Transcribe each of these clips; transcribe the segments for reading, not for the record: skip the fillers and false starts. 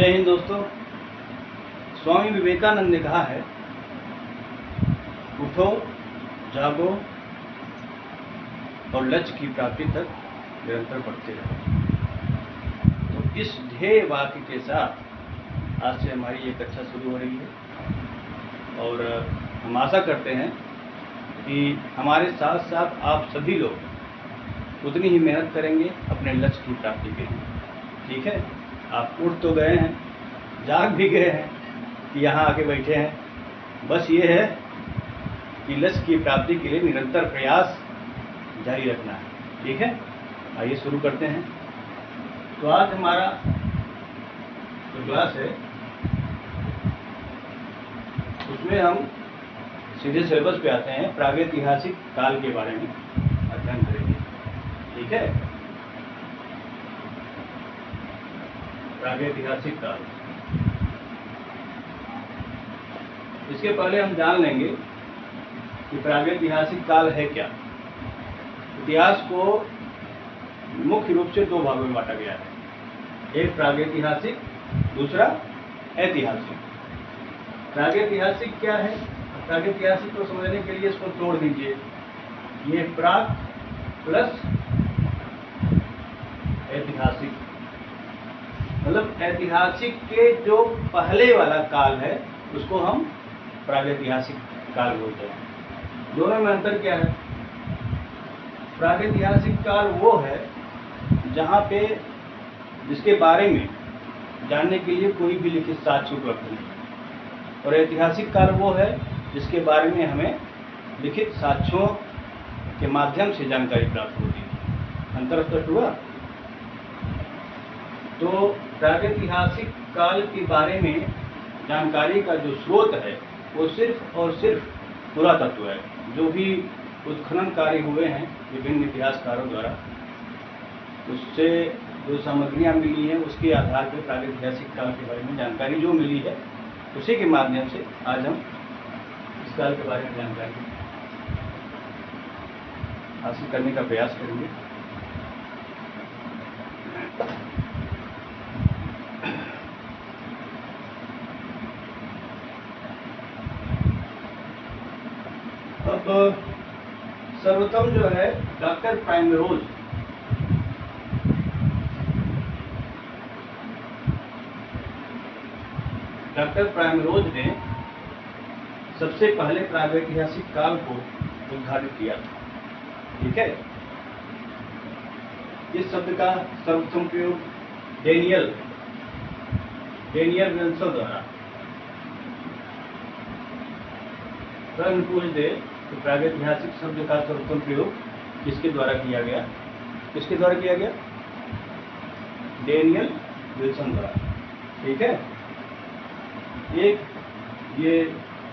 जय हिंद दोस्तों। स्वामी विवेकानंद ने कहा है, उठो, जागो और लक्ष्य की प्राप्ति तक निरंतर बढ़ते रहो। तो इस ध्येय वाक्य के साथ आज से हमारी ये कक्षा शुरू हो रही है और हम आशा करते हैं कि हमारे साथ साथ आप सभी लोग उतनी ही मेहनत करेंगे अपने लक्ष्य की प्राप्ति के लिए। ठीक है, आप उठ तो गए हैं, जाग भी गए हैं कि यहाँ आके बैठे हैं। बस ये है कि लक्ष्य की प्राप्ति के लिए निरंतर प्रयास जारी रखना है। ठीक है, आइए शुरू करते हैं। तो आज हमारा जो क्लास है उसमें हम सीधे सिलेबस पे आते हैं। प्रागैतिहासिक काल के बारे में अध्ययन करेंगे। ठीक है, प्रागैतिहासिक काल। इसके पहले हम जान लेंगे कि प्रागैतिहासिक काल है क्या। इतिहास को मुख्य रूप से दो भागों में बांटा गया है, एक प्रागैतिहासिक, दूसरा ऐतिहासिक। प्रागैतिहासिक क्या है? प्रागैतिहासिक को समझने के लिए इसको तोड़ दीजिए। ये प्राग प्लस ऐतिहासिक, मतलब ऐतिहासिक के जो पहले वाला काल है उसको हम प्रागैतिहासिक काल बोलते हैं। दोनों में अंतर क्या है? प्रागैतिहासिक काल वो है जहाँ पे जिसके बारे में जानने के लिए कोई भी लिखित साक्ष्य उपलब्ध नहीं, और ऐतिहासिक काल वो है जिसके बारे में हमें लिखित साक्ष्यों के माध्यम से जानकारी प्राप्त होती है। अंतर स्पष्ट हुआ? तो प्रागैतिहासिक काल के बारे में जानकारी का जो स्रोत है वो सिर्फ और सिर्फ पुरातत्व है। जो भी उत्खनन कार्य हुए हैं विभिन्न इतिहासकारों द्वारा, उससे जो सामग्रियां मिली हैं उसके आधार पर प्रागैतिहासिक काल के बारे में जानकारी जो मिली है उसी के माध्यम से आज हम इस काल के बारे में जानकारी हासिल करने का प्रयास करेंगे। अब सर्वप्रथम जो है डॉक्टर प्राइमरोज, ने सबसे पहले प्रागैतिहासिक काल को उद्घाटित किया था। ठीक है, इस शब्द का सर्वप्रथम प्रयोग डेनियल विल्सन द्वारा। प्रश्न पूछ दे तो प्रागैतिहासिक शब्द का सर्वप्रथम प्रयोग किसके द्वारा किया गया? किसके द्वारा किया गया? डेनियल विल्सन द्वारा। ठीक है, ये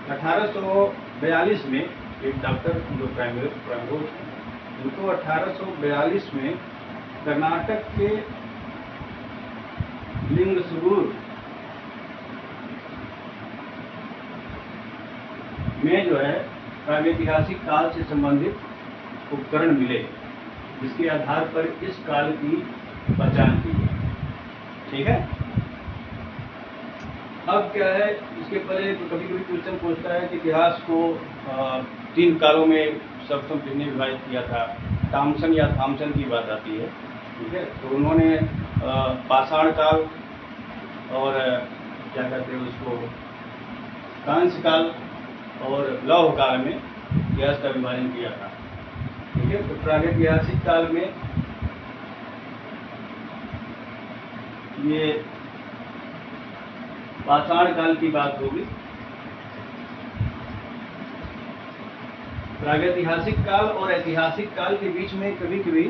1842 में एक डॉक्टर जो प्राइमरोज हैं, उनको 1842 में कर्नाटक के लिंगसुगूर में जो है प्रागैतिहासिक काल से संबंधित उपकरण मिले, जिसके आधार पर इस काल की पहचान की गई। ठीक है, अब क्या है, इसके पहले तो कभी कभी क्वेश्चन पूछता है कि इतिहास को 3 कालों में सर्वप्रथम किसने विभाजित किया था। थॉमसन की बात आती है। ठीक है, तो उन्होंने पाषाण काल और क्या कहते हैं उसको, कांस्य काल और लौह काल में इतिहास का विभाजन किया था। ठीक है, तो प्रागैतिहासिक काल में ये पाषाण काल की बात होगी। प्रागैतिहासिक काल और ऐतिहासिक काल के बीच में कभी कभी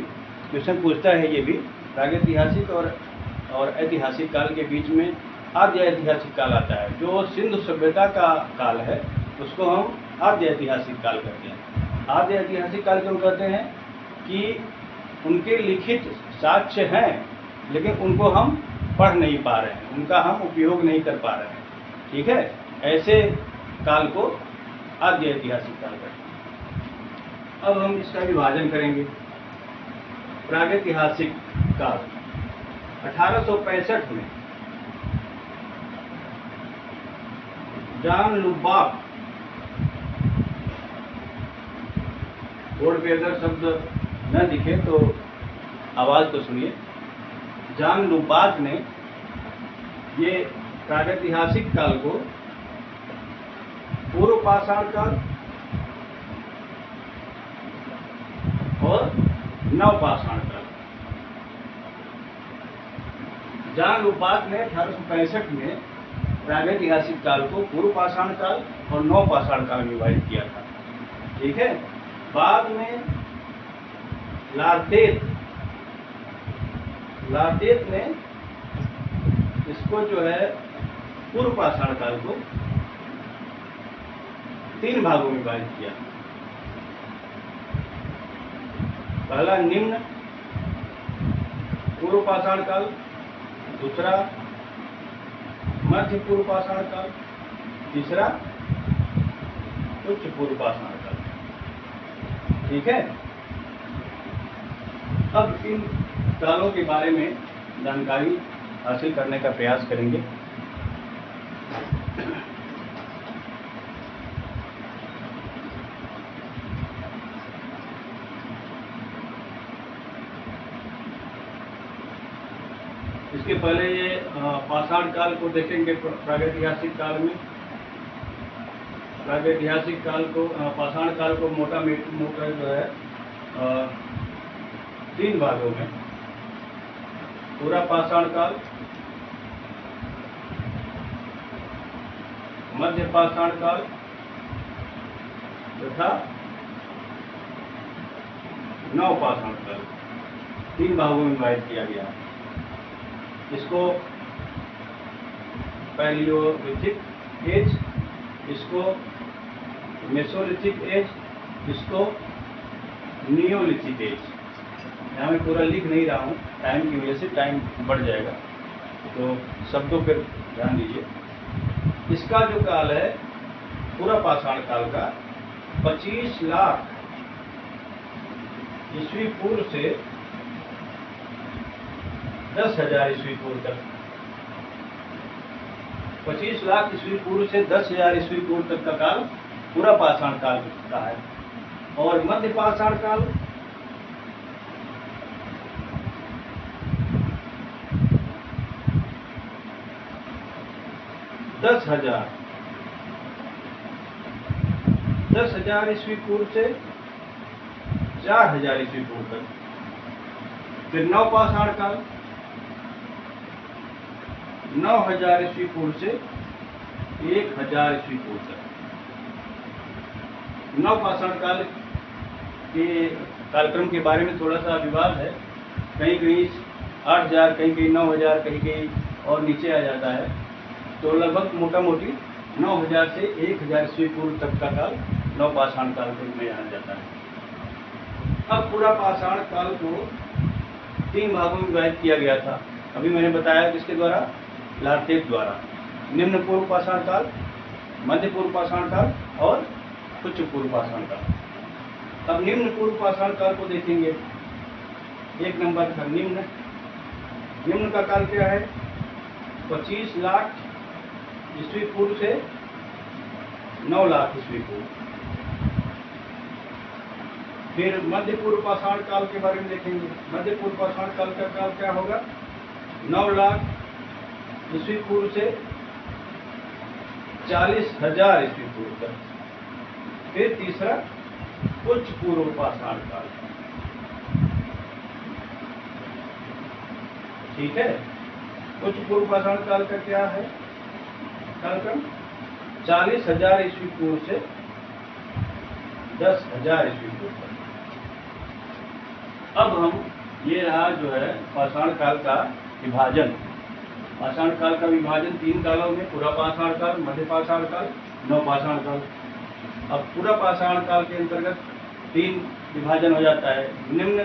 क्वेश्चन पूछता है ये भी। प्रागैतिहासिक और ऐतिहासिक काल के बीच में आद्य ऐतिहासिक काल आता है। जो सिंधु सभ्यता का काल है उसको हम आद्य ऐतिहासिक काल कहते हैं। आद्य ऐतिहासिक काल क्यों कहते हैं? कि उनके लिखित साक्ष्य हैं लेकिन उनको हम पढ़ नहीं पा रहे हैं, उनका हम उपयोग नहीं कर पा रहे हैं। ठीक है, ऐसे काल को आद्य ऐतिहासिक काल कहते हैं। अब हम इसका विभाजन करेंगे। प्रागैतिहासिक काल 1865 में जान लुबाक, बोर्ड पे अगर शब्द न दिखे तो आवाज तो सुनिए। जान लुबाक ने ये प्रागैतिहासिक काल को पूर्व पाषाण काल और नव पाषाण काल, जान लुबाक ने 1865 में प्रागैतिहासिक काल को पूर्व पाषाण काल और नव पाषाण काल में विभाजित किया था। ठीक है। बाद में लार्तेत ने इसको जो है पूर्व पाषाण काल को 3 भागों में विभाजित किया। पहला निम्न पूर्व पाषाण काल, दूसरा मध्य पूर्व पाषाण काल, तीसरा उच्च पूर्व पाषाण काल। ठीक है। अब इन कालों के बारे में जानकारी हासिल करने का प्रयास करेंगे। इसके पहले ये पाषाण काल को देखेंगे। प्रागैतिहासिक काल में प्रागैतिहासिक काल को पाषाण काल को मोटा जो है 3 भागों में, पूरा पाषाण काल, मध्य पाषाण काल तथा नव पाषाण काल, 3 भागों में विभाजित किया गया है। इसको पैलियोलिथिक एज, इसको मेसोलिथिक एज, इसको नियोलिथिक एज। यहाँ मैं पूरा लिख नहीं रहा हूँ, टाइम की वजह से टाइम बढ़ जाएगा, तो शब्दों पर ध्यान दीजिए। इसका जो काल है पूरा पाषाण काल का 25 लाख ईस्वी पूर्व से 10,000 ईस्वी पूर्व तक, 25 लाख ईस्वी पूर्व से 10,000 ईस्वी पूर्व तक का काल पूरा पाषाण काल का है। और मध्य पाषाण काल 10,000 ईस्वी पूर्व से 4,000 ईस्वी पूर्व तक। फिर नव पाषाण काल 9,000 ईस्वी पूर्व से 1,000 ईस्वी पूर्व तक। नव पाषाण काल के कार्यक्रम के बारे में थोड़ा सा विवाद है, कहीं कहीं 8,000, कहीं कहीं 9,000, कहीं कहीं और नीचे आ जाता है। तो लगभग मोटा मोटी 9,000 से 1,000 ईस्वी पूर्व तक का काल नव पाषाण काल के रूप में जाना जाता है। अब पूरा पाषाण काल को 3 भागों में विभाजित किया गया था। अभी मैंने बताया किसके द्वारा, लार्तेत द्वारा। निम्न पूर्व पाषाण काल, मध्य पूर्व पाषाण काल और उच्च पूर्व पाषाण काल। अब निम्न पूर्व पाषाण काल को देखेंगे। 1 नंबर का निम्न का काल क्या है, 25 लाख ईस्वी पूर्व से 9 लाख ईस्वी पूर्व। फिर मध्य पूर्व पाषाण काल के बारे में देखेंगे। मध्य पूर्व पाषाण काल का काल क्या होगा, 9 लाख ईस्वी पूर्व से 40,000 ईस्वी पूर्व तक। फिर तीसरा उच्च पूर्व पाषाण काल। ठीक है। उच्च पूर्व पाषाण काल का क्या है कार्यक्रम, 40,000 ईस्वी पूर्व से 10,000 ईस्वी पूर्व तक। अब हम ये रहा जो है पाषाण काल का विभाजन। पाषाण काल का विभाजन 3 कालों में, पूरा पाषाण काल, मध्य पाषाण काल, नव पाषाण काल। अब पूरा पाषाण काल के अंतर्गत 3 विभाजन हो जाता है, निम्न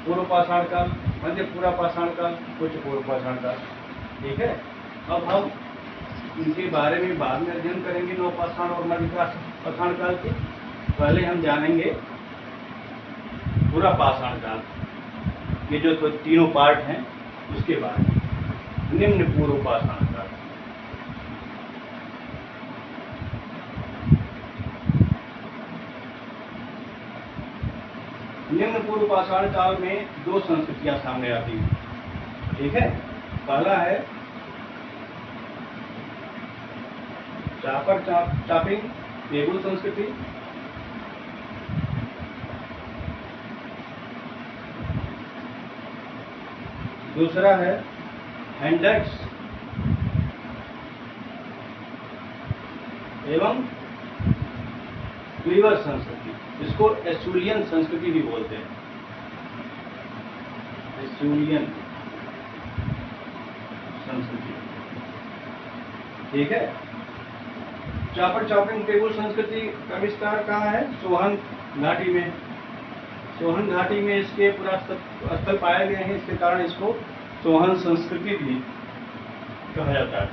पूर्व पाषाण काल, मध्य पूरा पाषाण काल, उच्च पूर्व पाषाण काल। ठीक है। अब हम इनके बारे में बाद में अध्ययन करेंगे, नव पाषाण और मध्य पाषाण काल की। पहले हम जानेंगे पूरा पाषाण काल, ये जो तीनों पार्ट हैं उसके बारे में। निम्न पूर्व पाषाण काल, निम्न पूर्व पाषाण काल में दो संस्कृतियां सामने आती हैं, ठीक है। पहला है चापर चापिंग पेगुल संस्कृति, दूसरा है हैंडेक्स एवं क्लीवर संस्कृति। इसको एस्चुलियन संस्कृति भी बोलते हैं, एस्चुलियन संस्कृति, ठीक है। चापर चापिंग पेगुल संस्कृति का विस्तार कहाँ है? सोहन घाटी में। सोहन घाटी में इसके पुरातत्व स्थल पाए गए हैं, इसके कारण इसको सोहन संस्कृति भी कहा जाता है।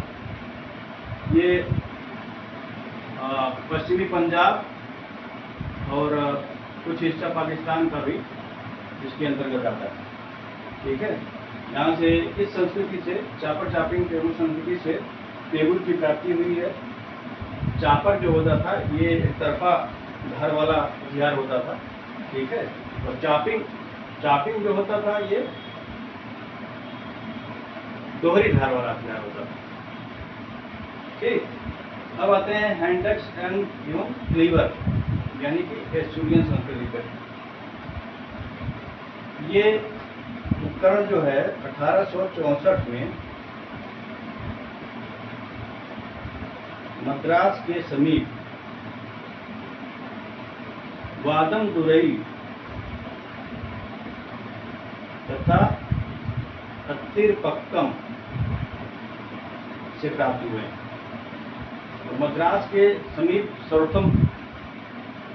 ये पश्चिमी पंजाब और कुछ हिस्सा पाकिस्तान का भी इसके अंतर्गत आता है, ठीक है। यहाँ से इस संस्कृति से चापर चापिंग पेगुल संस्कृति से पेगुल की प्राप्ति हुई है। चापर जो होता था ये एक तरफा धार वाला हथियार होता था, ठीक है। और चापिंग जो होता था ये दोहरी धार वाला हथियार होता था, ठीक। अब आते हैं हैंडेक्स एंड क्लीवर, यानी कि एस्चुलियन संस्कृति पर। ये उपकरण जो है 1864 में मद्रास के समीप वादमदुरई तथा अत्तिरपक्कम से प्राप्त हुए। और मद्रास के समीप सर्वोत्तम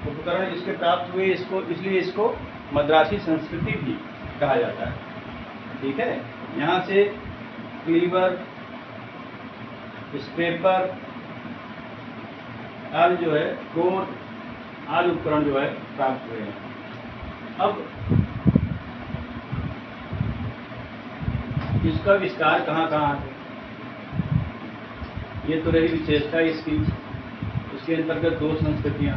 उपकरण इसके प्राप्त हुए, इसलिए इसको मद्रासी संस्कृति भी कहा जाता है, ठीक है। यहाँ से क्लीवर, स्क्रेपर आदि जो है, कोर आदि उपकरण जो है प्राप्त हुए हैं। अब इसका विस्तार कहाँ कहाँ है? ये तो रही विशेषता इसकी। इसके अंतर्गत दो संस्कृतियां,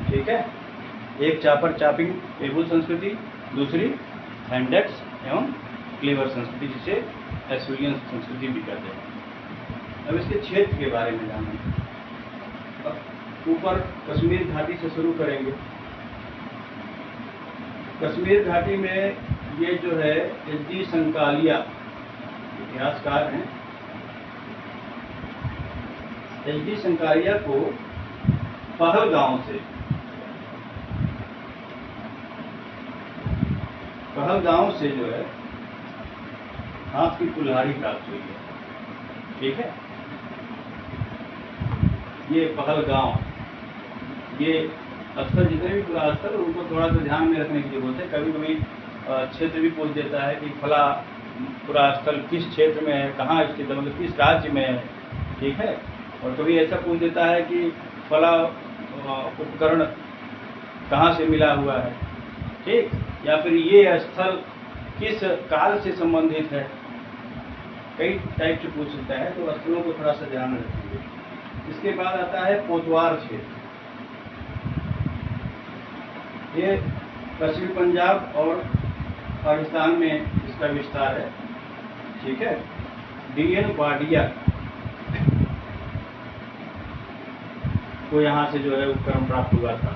ठीक है। एक चापर चापिंग पेगुल संस्कृति, दूसरी हैंडेक्स एवं क्लीवर संस्कृति, जिसे एस्चुलियन संस्कृति भी कहते हैं। अब इसके क्षेत्र के बारे में जानेंगे। अब ऊपर कश्मीर घाटी से शुरू करेंगे। कश्मीर घाटी में ये जो है एच.डी. संकालिया इतिहासकार हैं। एच.डी. संकालिया को पहलगांव से जो है हाथ की कुल्हाड़ी प्राप्त हुई है, ठीक है। ये पहलगांव, ये स्थल जितने भी पुरा स्थल उनको थोड़ा सा ध्यान में रखने की जरूरत है। कभी कभी क्षेत्र भी पूछ देता है कि फला पुरा स्थल किस क्षेत्र में है, कहाँ स्थित है, मतलब किस राज्य में है, ठीक है। और कभी ऐसा पूछ देता है कि फला उपकरण कहाँ से मिला हुआ है, ठीक, या फिर ये स्थल किस काल से संबंधित है। कई टाइप से पूछ सकता है, तो स्थलों को थोड़ा सा ध्यान रखिए। इसके बाद आता है पोतवार क्षेत्र। ये पश्चिमी पंजाब और पाकिस्तान में इसका विस्तार है, ठीक है। डी.एन. वाडिया को यहाँ से जो है उपकरण प्राप्त हुआ था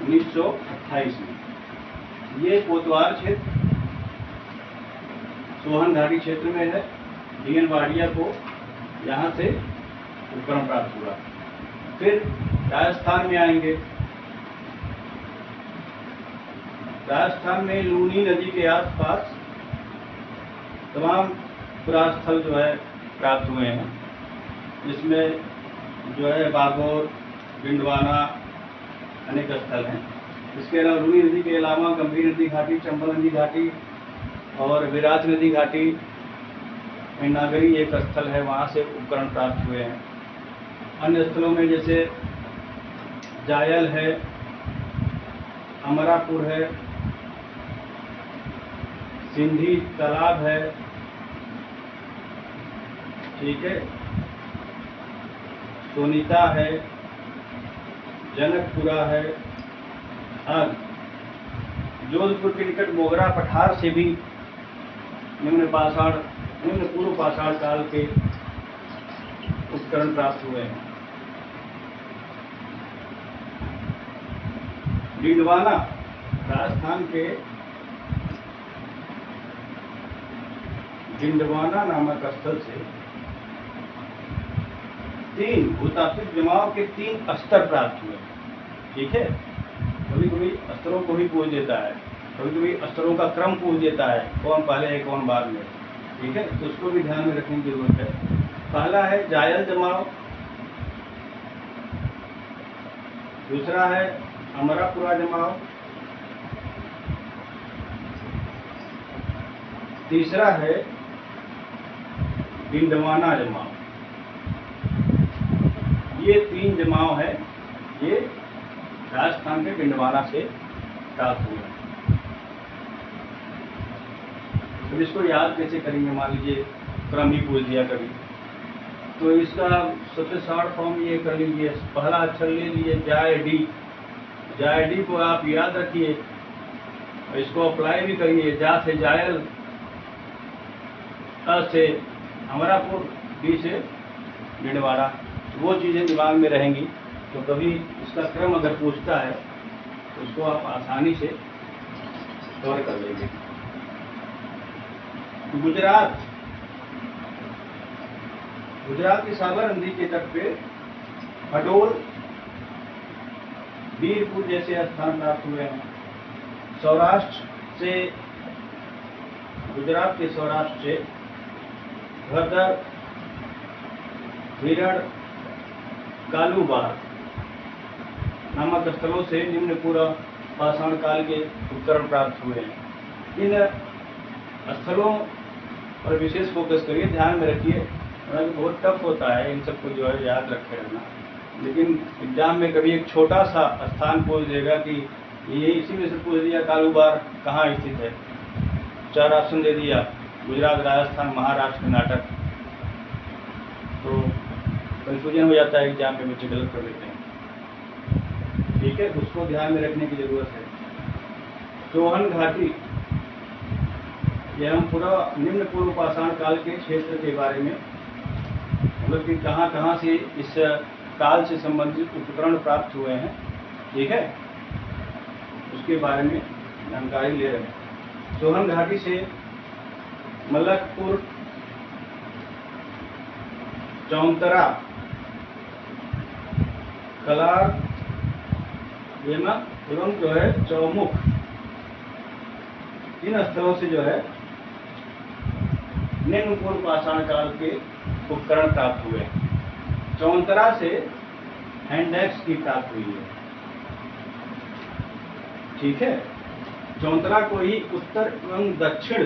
1928 में। ये कोतवार क्षेत्र सोहन घाटी क्षेत्र में है। डी.एन. वाडिया को यहाँ से उपकरण प्राप्त हुआ। फिर राजस्थान में आएंगे। राजस्थान में लूनी नदी के आसपास तमाम पुरास्थल जो है प्राप्त हुए हैं। इसमें जो है बागोर, बिंडवाना अनेक स्थल हैं। इसके अलावा लूनी नदी के अलावा गंभीर नदी घाटी, चंबल नदी घाटी और विराट नदी घाटी में नागरी एक स्थल है, वहाँ से उपकरण प्राप्त हुए हैं। अन्य स्थलों में जैसे जायल है, अमरापुर है, सिंधी तालाब है, ठीक है, सोनीता है, जनकपुरा है। हाँ, जोधपुर के निकट मोगरा पठार से भी निम्न पूर्व पाषाण काल के उपकरण प्राप्त हुए हैं। डिंडवाना राजस्थान के डिंडवाना नामक स्थल से 3 भूतात्विक जमाव के 3 स्तर प्राप्त हुए। ठीक है, कभी कभी स्तरों को भी पूछ देता है, कभी कभी स्तरों का क्रम पूछ देता है, कौन पहले है कौन बाद में। ठीक है, तो उसको भी ध्यान में रखने की जरूरत है। पहला है जायल जमाव, दूसरा है अमरापुरा जमाव, तीसरा है डिंडवाना जमाव। ये 3 जमाव है, ये राजस्थान के डिंडवाना से प्राप्त हुए। तो इसको याद कैसे करेंगे? मान लीजिए क्रम ही पूछ दिया कभी, तो इसका सबसे शॉर्ट फॉर्म ये कर लीजिए, पहला अक्षर ले लीजिए जाय डी। जाय डी को आप याद रखिए और इसको अप्लाई भी करिए। जा से जायल, अ से अमरापुर, डी से डिंडवाना। वो चीज़ें दिमाग में रहेंगी, तो कभी इसका क्रम अगर पूछता है तो उसको आप आसानी से कवर कर लेंगे। गुजरात की सागर नदी के तट पे हडोल, वीरपुर जैसे स्थान प्राप्त हुए हैं। गुजरात के सौराष्ट्र से भद्र, हिरण, कालूबार नामक स्थलों से निम्न पूर्व पाषाण काल के उपकरण प्राप्त हुए हैं। इन स्थलों पर विशेष फोकस करिए, ध्यान में रखिए, बहुत टफ होता है इन सबको जो है याद रखे रहना। लेकिन एग्जाम में कभी एक छोटा सा स्थान पूछ देगा कि ये इसी में से पूछ दिया कालूबार कहाँ स्थित है, 4 ऑप्शन दे दिया, गुजरात, राजस्थान, महाराष्ट्र, कर्नाटक, तो कंफ्यूजन हो जाता है, एग्जाम में बच्चे गलत कर देते हैं। ठीक है, उसको ध्यान में रखने की जरूरत है। चौहन घाटी, यह हम पूरा निम्न पूर्व पाषाण काल के क्षेत्र के बारे में, मतलब कि कहाँ कहाँ से इस काल से संबंधित उपकरण प्राप्त हुए हैं, ठीक है, उसके बारे में जानकारी ले रहे हैं। चौहन घाटी से मलकपुर, चौंतरा, कलार एवं जो है चौमुख, इन स्थलों से जो है निम्न पूर्व पाषाण काल के उपकरण प्राप्त हुए। चौंतरा से हैंडएक्स की प्राप्त हुई है। ठीक है, चौंतरा को ही उत्तर एवं दक्षिण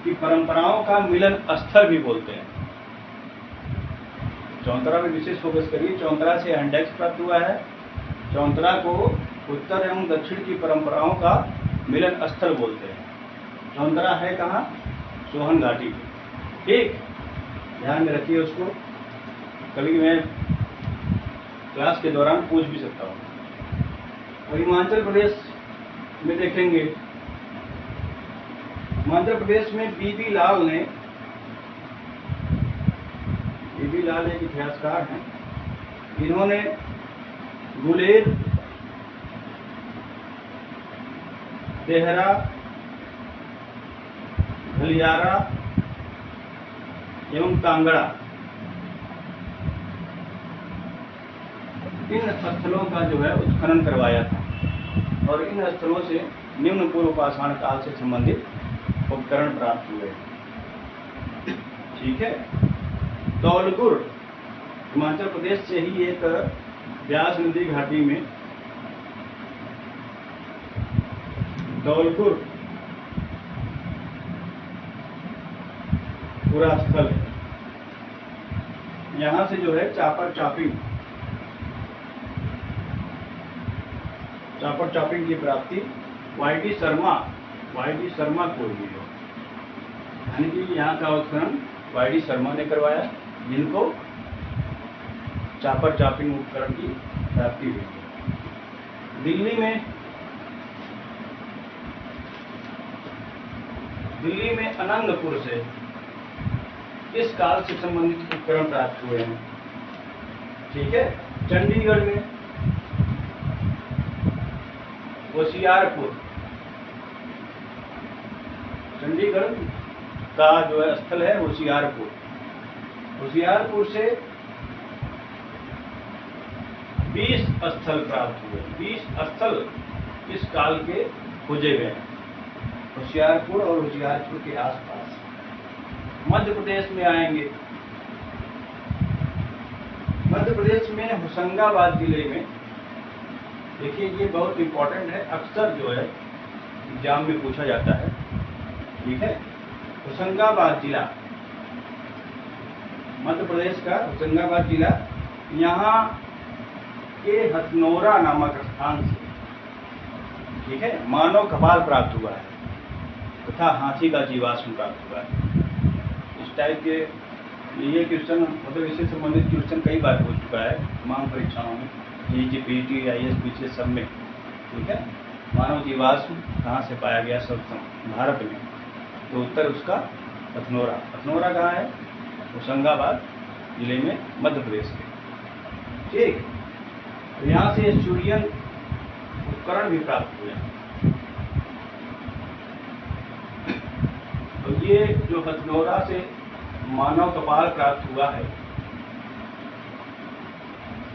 की परंपराओं का मिलन स्थल भी बोलते हैं। चौंतरा में विशेष फोकस करिए, चौंतरा से हैंडएक्स प्राप्त हुआ है। चौंतरा को उत्तर एवं दक्षिण की परंपराओं का मिलन स्थल बोलते हैं। चौंतरा है कहाँ? चौहन घाटी। ठीक, ध्यान में रखिए उसको, कभी मैं क्लास के दौरान पूछ भी सकता हूँ। और हिमाचल प्रदेश में देखेंगे, हिमाचल प्रदेश में बीबी लाल एक इतिहासकार हैं, इन्होंने गुलेर, देहरा, घलियारा एवं कांगड़ा, इन स्थलों का जो है उत्खनन करवाया था और इन स्थलों से निम्न पूर्व पाषाण काल से संबंधित उपकरण प्राप्त हुए। ठीक है, धौलपुर हिमाचल प्रदेश से ही एक व्यास नदी घाटी में धौलपुर पूरा स्थल है। यहाँ से जो है चापर चापिंग की प्राप्ति वाई.डी. शर्मा को हुई है, यानी कि यहाँ का उत्खनन वाई.डी. शर्मा ने करवाया, जिनको चापिंग उपकरण की प्राप्ति हुई है। दिल्ली में अनंतपुर से इस काल से संबंधित उपकरण प्राप्त हुए हैं। ठीक है। चंडीगढ़ में होशियारपुर, चंडीगढ़ का जो है स्थल है होशियारपुर, होशियारपुर से 20 स्थल प्राप्त हुए। 20 स्थल इस काल के खोजे गए हैं होशियारपुर और होशियारपुर के आसपास। मध्य प्रदेश में आएंगे। मध्य प्रदेश में होशंगाबाद जिले में, देखिए ये बहुत इंपॉर्टेंट है, अक्सर जो है एग्जाम में पूछा जाता है। ठीक है। होशंगाबाद जिला, मध्य प्रदेश का होशंगाबाद जिला, यहाँ के हथनोरा नामक स्थान से, ठीक है, मानव कपाल प्राप्त हुआ है तथा हाथी का जीवाश्म प्राप्त हुआ है। इस टाइप के ये क्वेश्चन, मतलब इससे संबंधित क्वेश्चन कई बार हो चुका है तमाम परीक्षाओं में, पीटी, IAS, BCS सब में। ठीक है। मानव जीवाश्म कहाँ से पाया गया सर्वप्रथम भारत में, तो उत्तर उसका हथनोरा। हथनोरा कहाँ है? होशंगाबाद जिले में, मध्य प्रदेश के। ठीक। यहाँ से सूर्यन उपकरण भी प्राप्त हुए। तो ये जो हथनोरा से मानव कपाल प्राप्त हुआ है,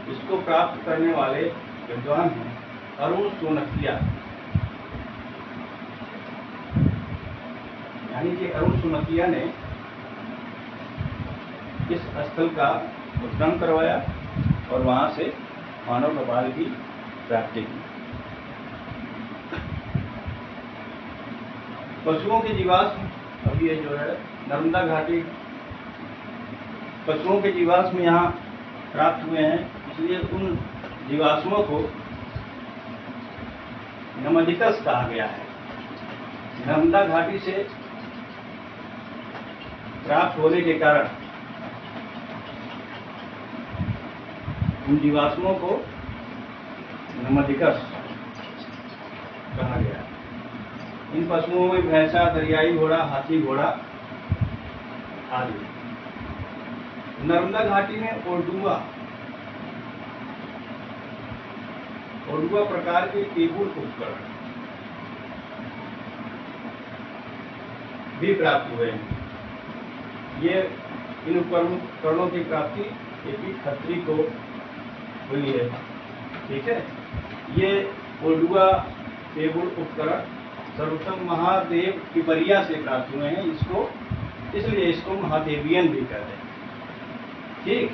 इसको प्राप्त करने वाले विद्वान हैं अरुण सोनकिया। यानी कि अरुण सोनकिया ने इस स्थल का उत्खनन करवाया और वहां से मानव कपाल की प्राप्ति की। पशुओं के जीवाश्म, अभी ये जो है नर्मदा घाटी, पशुओं के जीवाश्म यहाँ प्राप्त हुए हैं, इसलिए उन जीवाश्मों को नमदिकस कहा गया है। नर्मदा घाटी से प्राप्त होने के कारण उन जीवाश्मों को नमदिकस कहा गया। इन पशुओं में भैंसा, दरियाई घोड़ा, हाथी घोड़ा आदि। नर्मदा घाटी में ओडुआ प्रकार के टेबुल उपकरण भी प्राप्त हुए हैं। ये इन उपकरणों की प्राप्ति एक खत्री को हुई है। ठीक है। ये ओडुआ टेबुल उपकरण सर्वप्रथम महादेव पिपरिया से प्राप्त हुए हैं, इसलिए इसको महादेवियन भी कहते हैं। ठीक।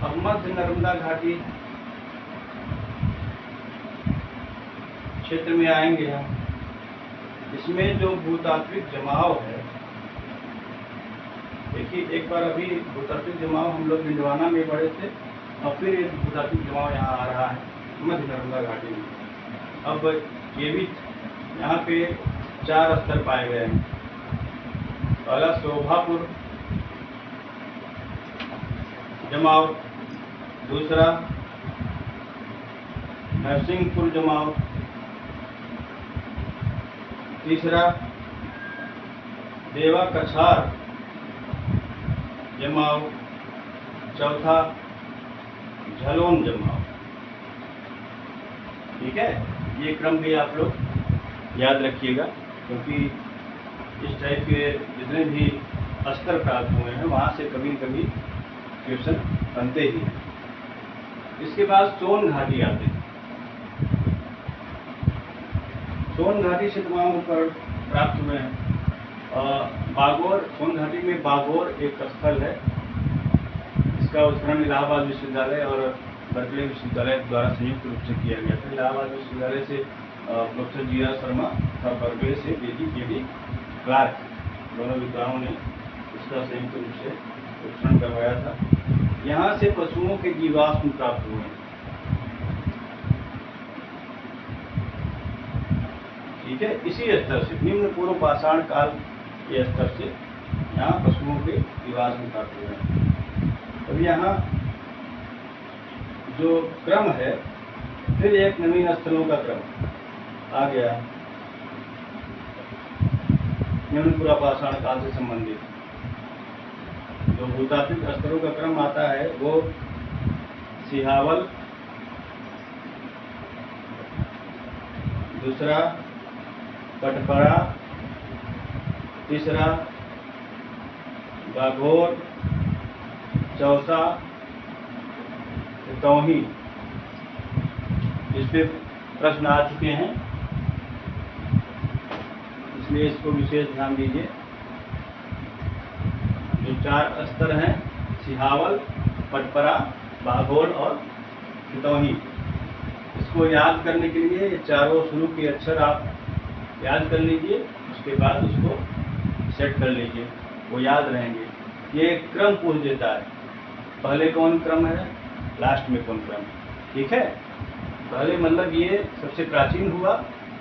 अब मध्य नर्मदा घाटी क्षेत्र में आएंगे हम। इसमें जो भूतात्विक जमाव है, देखिए एक बार अभी भूतात्विक जमाव हम लोग हिंदवाना में पढ़े थे और फिर एक भूतात्विक जमाव यहाँ आ रहा है मध्य नर्मदा घाटी में। अब ये भी यहाँ पे 4 स्तर पाए गए हैं। पहला शोभापुर जमाव, दूसरा नरसिंहपुर जमाव, तीसरा देवा कछार जमाव, चौथा झलोन जमाव। ठीक है। ये क्रम भी आप लोग याद रखिएगा, क्योंकि इस टाइप के जितने भी स्तर प्राप्त हुए हैं वहाँ से कभी न कभी क्वेश्चन बनते ही हैं। इसके बाद सोन घाटी आते हैं। सोन घाटी से तमाम उपकरण प्राप्त हुए हैं। बागोर, सोन घाटी में बागोर एक स्थल है, इसका उत्खनन इलाहाबाद विश्वविद्यालय और बर्कले विश्वविद्यालय द्वारा संयुक्त रूप से किया गया था। इलाहाबाद विश्वविद्यालय से प्रोफेसर जीरा शर्मा और बर्कले से के.डी. क्लार्क, दोनों विद्वानों ने इसका संयुक्त रूप से उत्खनन करवाया था। यहाँ से पशुओं के जीवाश्म प्राप्त हुए हैं। ठीक है। इसी स्तर से, निम्न पूर्व पाषाण काल के स्तर से यहाँ पशुओं के जीवाश्म प्राप्त हुए हैं। अब यहाँ जो क्रम है फिर एक नवीन स्थलों का क्रम आ गया, निम्न पुरापाषाण काल से संबंधित जो भूतात्विक स्तरों का क्रम आता है वो सिहावल, दूसरा पटपड़ा, तीसरा बाघोर, चौसा तौही। इस पे प्रश्न आ चुके हैं, इसलिए इसको विशेष ध्यान दीजिए। जो 4 स्तर हैं सिहावल, पटपरा, बाघोर और सितौही, इसको याद करने के लिए ये चारों शुरू के अक्षर आप याद कर लीजिए, उसके बाद उसको सेट कर लीजिए, वो याद रहेंगे। ये क्रम पूछ देता है, पहले कौन क्रम है, लास्ट में कौन क्रम, ठीक है। पहले मतलब ये सबसे प्राचीन हुआ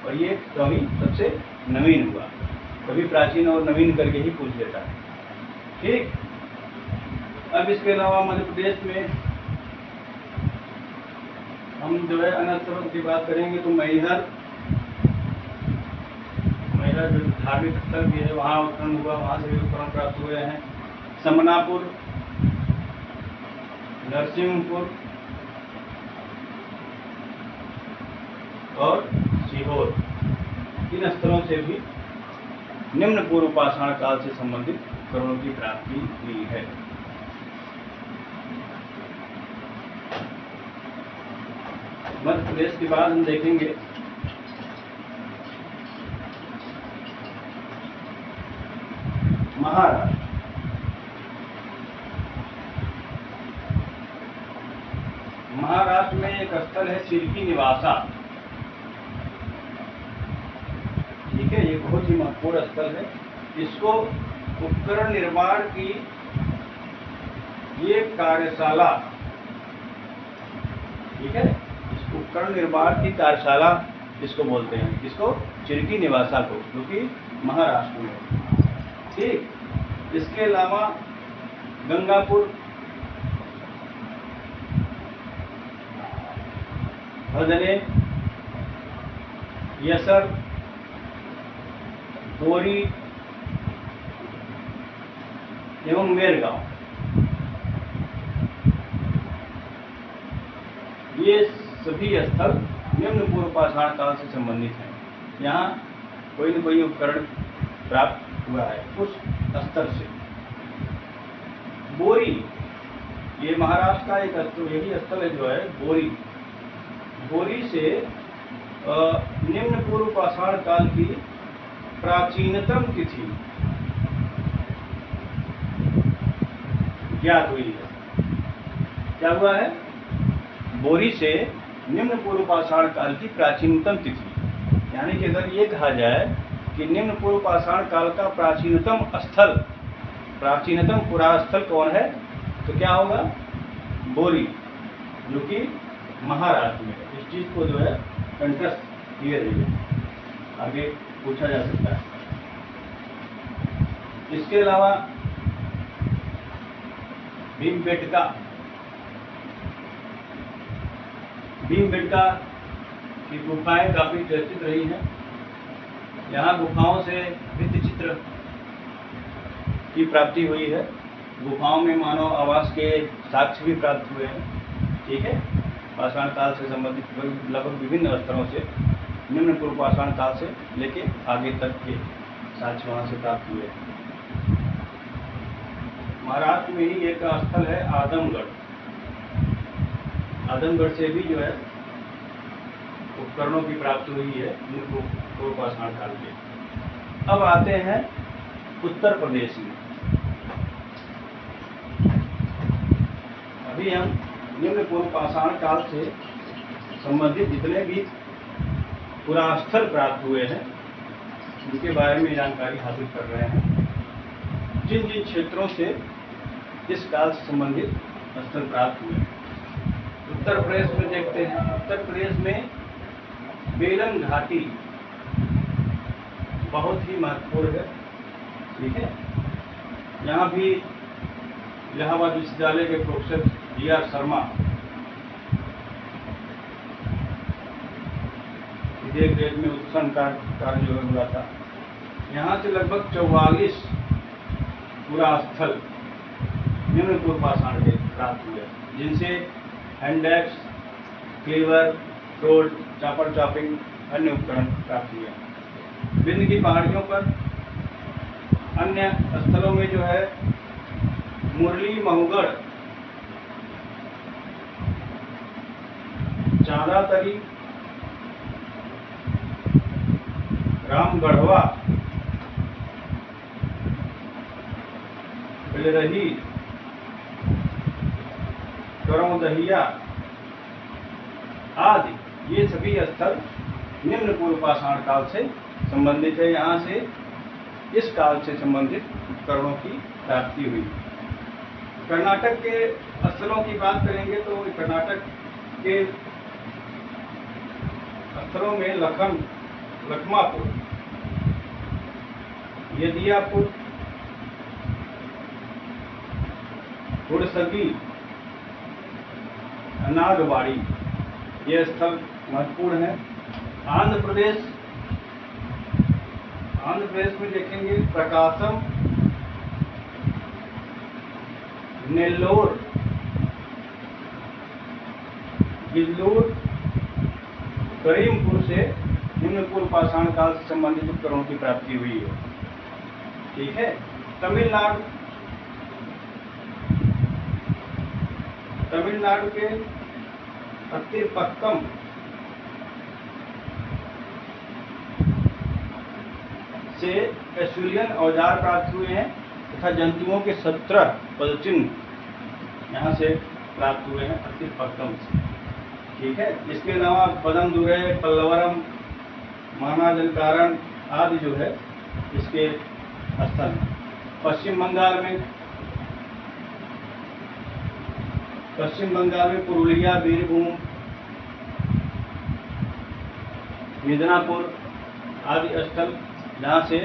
और ये कभी सबसे नवीन हुआ, कभी प्राचीन और नवीन करके ही पूछ लेता है, ठीक। अब इसके अलावा मध्य प्रदेश में हम जो है अन्य स्थलों की बात करेंगे तो मैहर जो धार्मिक स्थल भी है वहाँ उत्पन्न हुआ, वहाँ से भी उपकरण प्राप्त हुए हैं। समनापुर, नरसिंहपुर और सीहोर, इन स्थलों से भी निम्न पूर्व पाषाण काल से संबंधित उपकरणों की प्राप्ति हुई है। मध्य प्रदेश के बाद हम देखेंगे महाराष्ट्र। महाराष्ट्र में एक स्थल है चिरकी निवासा, ठीक है, ये बहुत ही महत्वपूर्ण स्थल है। इसको उपकरण निर्माण की ये कार्यशाला, ठीक है, इस उपकरण निर्माण की कार्यशाला इसको बोलते हैं, इसको चिरकी निवासा को, जो कि महाराष्ट्र में, ठीक। इसके अलावा गंगापुर, भदने, यसर, बोरी एवं मेरगांव, ये सभी स्थल निम्न पूर्व पाषाण काल से संबंधित हैं। यहाँ कोई न कोई उपकरण प्राप्त हुआ है उस स्तर से। बोरी, ये महाराष्ट्र का एक स्थल, यही स्थल है जो है बोरी। बोरी से निम्न पूर्व पाषाण काल की प्राचीनतम तिथि ज्ञात हुई है। क्या हुआ है, बोरी से निम्न पूर्व पाषाण काल की प्राचीनतम तिथि, यानी कि अगर ये कहा जाए कि निम्न पूर्व पाषाण काल का प्राचीनतम स्थल, प्राचीनतम पुरास्थल कौन है, तो क्या होगा, बोरी, जो कि महाराष्ट्र में। इस चीज को जो है कंठस्थ किए रहिए, आगे पूछा जा सकता है। इसके अलावा भीमबेटका, भीमबेटका की गुफाएं काफी चर्चित रही हैं। यहाँ गुफाओं से भित्ति चित्र की प्राप्ति हुई है, गुफाओं में मानव आवास के साक्ष्य भी प्राप्त हुए हैं, ठीक है। पाषाण काल से संबंधित लगभग विभिन्न स्तरों से, निम्न पूर्व पाषाण काल से लेके आगे तक के साक्ष्य वहाँ से प्राप्त हुए हैं। महाराष्ट्र में ही एक स्थल है आदमगढ़, आदमगढ़ से भी जो है उपकरणों की प्राप्ति हुई है निम्न पूर्व पाषाण काल के। अब आते हैं उत्तर प्रदेश में। अभी हम निम्न पूर्व पाषाण काल से संबंधित जितने भी पुरास्थल प्राप्त हुए हैं उनके बारे में जानकारी हासिल कर रहे हैं। जिन जिन क्षेत्रों से इस काल से संबंधित स्थल प्राप्त हुए हैं, उत्तर प्रदेश में देखते हैं। उत्तर प्रदेश में बेलन घाटी बहुत ही महत्वपूर्ण है, ठीक है। यहाँ भी इलाहाबाद विश्वविद्यालय के प्रोफेसर जी.आर. शर्मा देख रेख में उत्खनन का कार्य जो हुआ था। यहाँ से लगभग 44 पूरा स्थल निम्न पूर्व पाषाण के प्राप्त हुए, जिनसे हैंडएक्स, क्लीवर, टोल, चापर चॉपिंग अन्य उपकरण प्राप्त हुए। विंध्य की पहाड़ियों पर अन्य स्थलों में जो है मुरली महुगढ़, चांदातरी, रामगढ़वा, बिलरही, करौदहिया आदि ये सभी स्थल निम्न पूर्व पाषाण काल से संबंधित है। यहाँ से इस काल से संबंधित उपकरणों की प्राप्ति हुई। कर्नाटक के स्थलों की बात करेंगे तो कर्नाटक के स्थलों में लखमापुर, यदियापुर, हुड़सगी, नागवाड़ी ये स्थल महत्वपूर्ण है। आंध्र प्रदेश में देखेंगे प्रकाशम, नेल्लोर, गिल्लूर, करीमपुर से निम्न पूर्व पाषाण काल से संबंधित उपकरणों की प्राप्ति हुई है। ठीक है। तमिलनाडु के अत्तिपक्कम से एस्टूरियन औजार प्राप्त हुए हैं तथा जंतुओं के 17 पदचिन्ह यहाँ से प्राप्त हुए हैं अत्तिपक्कम से। ठीक है। इसके अलावा पदमदुरै, पल्लवरम, महानाजनकारण आदि जो है इसके स्थल हैं। पश्चिम बंगाल में पुरुलिया, बीरभूम, मिदनापुर आदि स्थल जहाँ से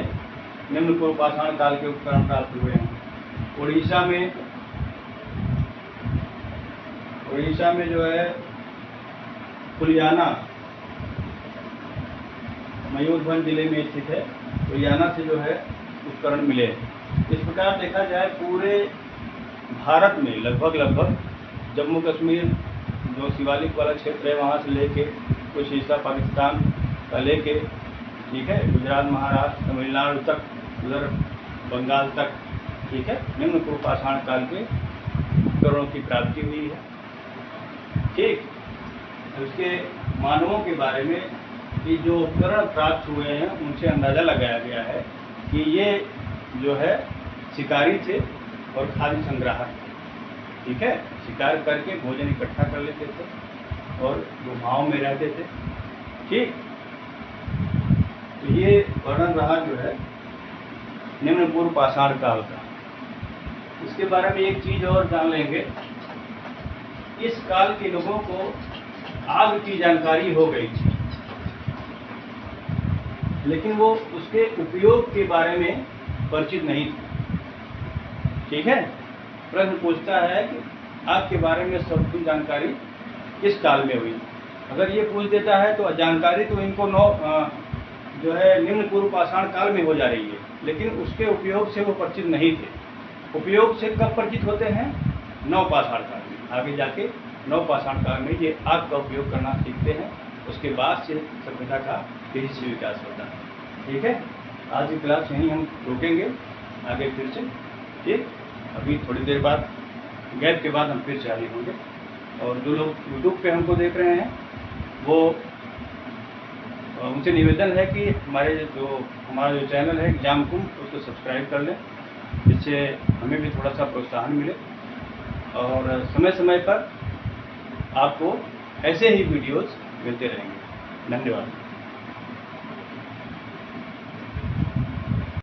निम्न पूर्व पाषाण काल के उपकरण प्राप्त हुए हैं। उड़ीसा में जो है फुलियाना मयूरभंज जिले में स्थित है। फुलियाना से जो है उपकरण मिले। इस प्रकार देखा जाए पूरे भारत में लगभग जम्मू कश्मीर जो शिवालिक वाला क्षेत्र है वहाँ से लेके कुछ हिस्सा पाकिस्तान का लेके, ठीक है, गुजरात, महाराष्ट्र, तमिलनाडु तक, उधर बंगाल तक, ठीक है, निम्न पूर्व पाषाण काल के उपकरणों की प्राप्ति हुई है। ठीक। उसके मानवों के बारे में कि जो उपकरण प्राप्त हुए हैं उनसे अंदाज़ा लगाया गया है कि ये जो है शिकारी थे और खाद्य संग्राहक थे। ठीक है। शिकार करके भोजन इकट्ठा कर लेते थे और गुफाओं में रहते थे। ठीक। तो ये वर्णन रहा जो है निम्न पूर्व पाषाण काल का। इसके बारे में एक चीज और जान लेंगे, इस काल के लोगों को आग की जानकारी हो गई थी, लेकिन वो उसके उपयोग के बारे में परिचित नहीं थे। ठीक है। प्रश्न पूछता है कि आग के बारे में सब कुछ जानकारी किस काल में हुई। अगर ये पूछ देता है तो जानकारी तो इनको जो है निम्न पूर्व पाषाण काल में हो जा रही है, लेकिन उसके उपयोग से वो परिचित नहीं थे। उपयोग से कब परिचित होते हैं? नव पाषाण काल में। आगे जाके नव पाषाण काल में ये आग का उपयोग करना सीखते हैं। उसके बाद से सभ्यता का तेजी से विकास होता है। ठीक है। आज की क्लास यहीं हम रोकेंगे, आगे फिर से। ठीक। अभी थोड़ी देर बाद गैप के बाद हम फिर जारी होंगे। और जो लोग यूट्यूब पे हमको देख रहे हैं वो उनसे निवेदन है कि हमारा जो चैनल है एग्जाम कुंभ, उसको सब्सक्राइब कर लें, जिससे हमें भी थोड़ा सा प्रोत्साहन मिले और समय समय पर आपको ऐसे ही वीडियोस मिलते रहेंगे। धन्यवाद।